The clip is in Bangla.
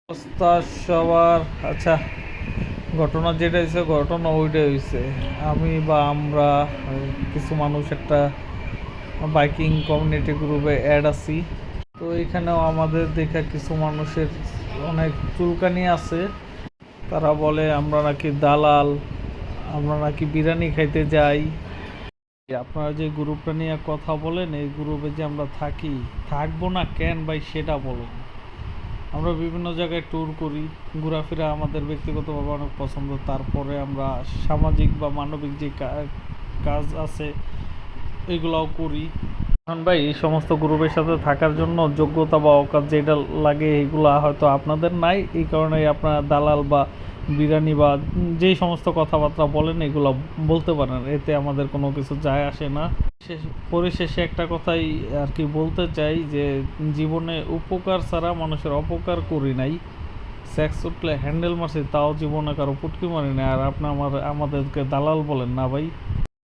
অবস্থা সবার আচ্ছা। ঘটনা যেটা হয়েছে ঘটনা ওইটাই হয়েছে। আমি বা আমরা কিছু মানুষ একটা বাইকিং কমিউনিটি গ্রুপে অ্যাড আছি। তো এখানেও আমাদের দেখা কিছু মানুষের অনেক চুলকানি আছে। তারা বলে আমরা নাকি দালাল, আমরা নাকি বিরিয়ানি খাইতে যাই। আপনারা যে গ্রুপটা নিয়ে কথা বলেন, এই গ্রুপে যে আমরা থাকি, থাকবো না কেন ভাই সেটা বলুন। আমরা বিভিন্ন জায়গায় ট্যুর করি, ঘোরাফেরা আমাদের ব্যক্তিগতভাবে অনেক পছন্দ। তারপরে আমরা সামাজিক বা মানবিক যে কাজ আছে এগুলাও করি। এখন ভাই এই সমস্ত গ্রুপের সাথে থাকার জন্য যোগ্যতা বা অকাজ যেটা লাগে এগুলা হয়তো আপনাদের নাই, এই কারণে আপনারা দালাল বা বিরানি বা যেই সমস্ত কথাবার্তা বলেন এগুলো বলতে পারেন, এতে আমাদের কোনো কিছু যায় আসে না। পরিশেষে একটা কথাই আর কি বলতে চাই যে জীবনে উপকার ছাড়া মানুষের অপকার করি নাই। সেক্স উঠলে হ্যান্ডেল মারছি, তাও জীবনে কারো পুটকি মারি না। আর আপনি আমাদেরকে দালাল বলেন না ভাই।